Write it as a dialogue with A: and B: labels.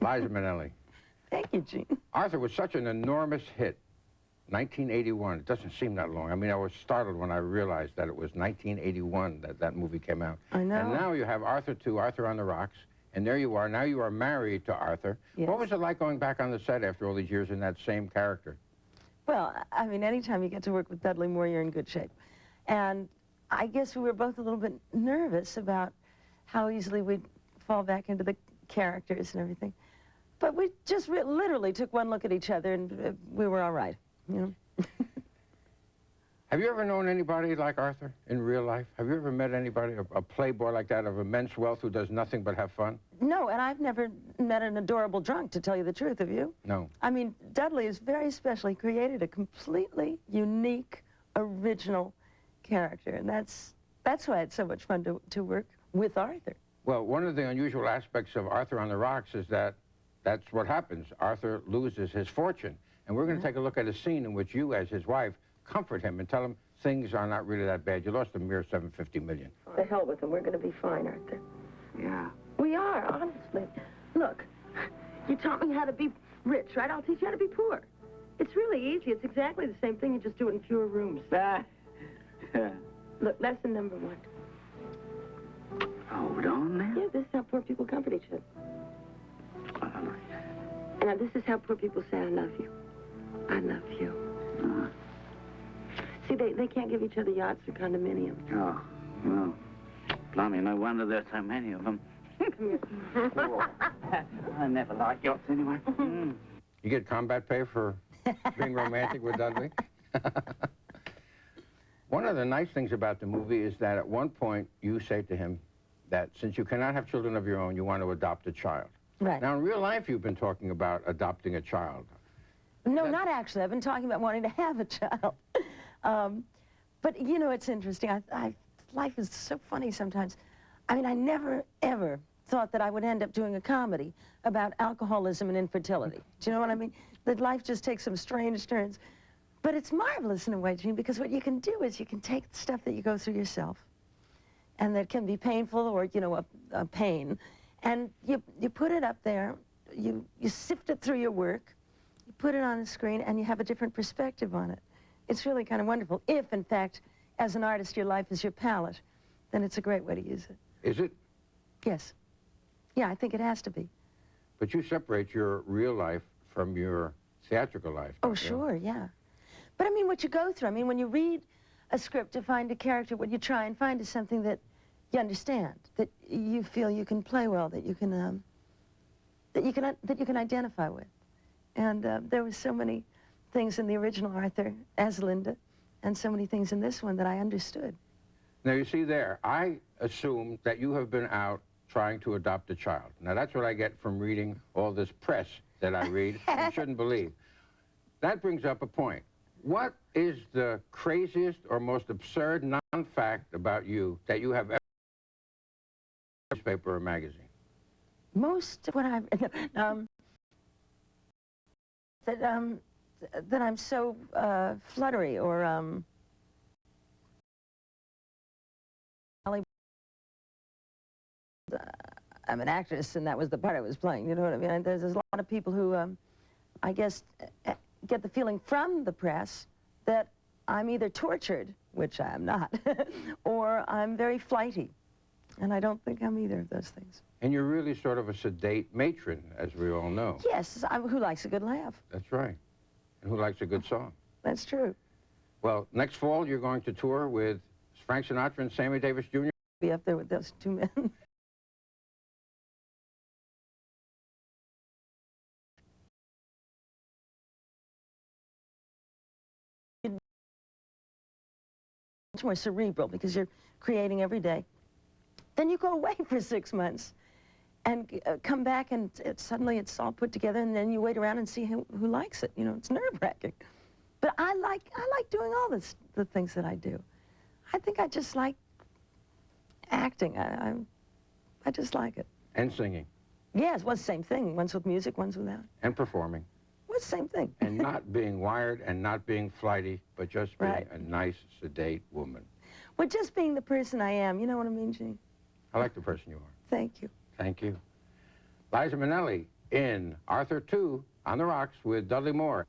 A: Liza Minnelli.
B: Thank you, Gene.
A: Arthur was such an enormous hit. 1981. It doesn't seem that long. I mean, I was startled when I realized that it was 1981 that that movie came out.
B: I know.
A: And now you have Arthur 2, Arthur on the Rocks, and there you are. Now you are married to Arthur.
B: Yes.
A: What was it like going back on the set after all these years in that same character?
B: Well, I mean, anytime you get to work with Dudley Moore, you're in good shape. And I guess we were both a little bit nervous about how easily we'd fall back into the characters and everything. But we just literally took one look at each other and we were all right, you know.
A: Have you ever known anybody like Arthur in real life? Have you ever met anybody, a playboy like that of immense wealth who does nothing but have fun?
B: No, and I've never met an adorable drunk, to tell you the truth. Have you?
A: No.
B: I mean, Dudley is very special. He created a completely unique, original character, and that's why it's so much fun to work with Arthur.
A: Well, one of the unusual aspects of Arthur on the Rocks is that that's what happens. Arthur loses his fortune. And we're going to take a look at a scene in which you, as his wife, comfort him and tell him things are not really that bad. You lost a mere $750 million.
B: The hell with him. We're going to be fine, Arthur.
C: Yeah.
B: We are, honestly. Look, you taught me how to be rich, right? I'll teach you how to be poor. It's really easy. It's exactly the same thing. You just do it in fewer rooms. Look, lesson number 1.
C: Hold on now.
B: Yeah, this is how poor people comfort each other. Now, this is how poor people say, I love you. I love you. See, they can't give each other yachts or condominiums.
C: Oh, well, blimey, no wonder there's so many of them.
B: Come here.
C: I never liked yachts anyway.
A: You get combat pay for being romantic with Dudley? One of the nice things about the movie is that at one point you say to him that since you cannot have children of your own, you want to adopt a child.
B: Right.
A: Now, in real life, you've been talking about adopting a child.
B: No, not actually. I've been talking about wanting to have a child. But, you know, it's interesting. Life is so funny sometimes. I mean, I never, ever thought that I would end up doing a comedy about alcoholism and infertility. Do you know what I mean? That life just takes some strange turns. But it's marvelous in a way, Gene, because what you can do is you can take the stuff that you go through yourself, and that can be painful or, you know, a pain, and you put it up there, you sift it through your work, you put it on the screen, and you have a different perspective on it. It's really kind of wonderful. If, in fact, as an artist, your life is your palette, then it's a great way to use it.
A: Is it?
B: Yes. Yeah, I think it has to be.
A: But you separate your real life from your theatrical life.
B: Oh, sure, yeah. But I mean, what you go through, I mean, when you read a script to find a character, what you try and find is something that you understand, that you feel you can play well, that you can identify with. And there were so many things in the original Arthur as Linda, and so many things in this one that I understood.
A: Now, you see there, I assume that you have been out trying to adopt a child. Now, that's what I get from reading all this press that I read. You shouldn't believe. That brings up a point. What is the craziest or most absurd non-fact about you that you have ever in a newspaper or magazine?
B: Most what I've that I'm so fluttery or I'm an actress, and that was the part I was playing. You know what I mean? There's a lot of people who, I guess, get the feeling from the press that I'm either tortured, which I am not, or I'm very flighty. And I don't think I'm either of those things.
A: And you're really sort of a sedate matron, as we all know.
B: Yes, who likes a good laugh.
A: That's right. And who likes a good song.
B: That's true.
A: Well, next fall, you're going to tour with Frank Sinatra and Sammy Davis Jr.
B: Be up there with those two men. Much more cerebral because you're creating every day. Then you go away for 6 months and come back, and suddenly it's all put together, and then you wait around and see who likes it. You know, it's nerve-wracking. But I like doing all the things that I do. I think I just like acting. I just like it.
A: And singing.
B: Yes, well, same thing. One's with music, one's without.
A: And performing.
B: Well, same thing.
A: And not being wired and not being flighty, but just being a nice, sedate woman.
B: Well, just being the person I am. You know what I mean, Gene?
A: I like the person you are.
B: Thank you.
A: Thank you. Liza Minnelli, in Arthur 2 on the Rocks with Dudley Moore.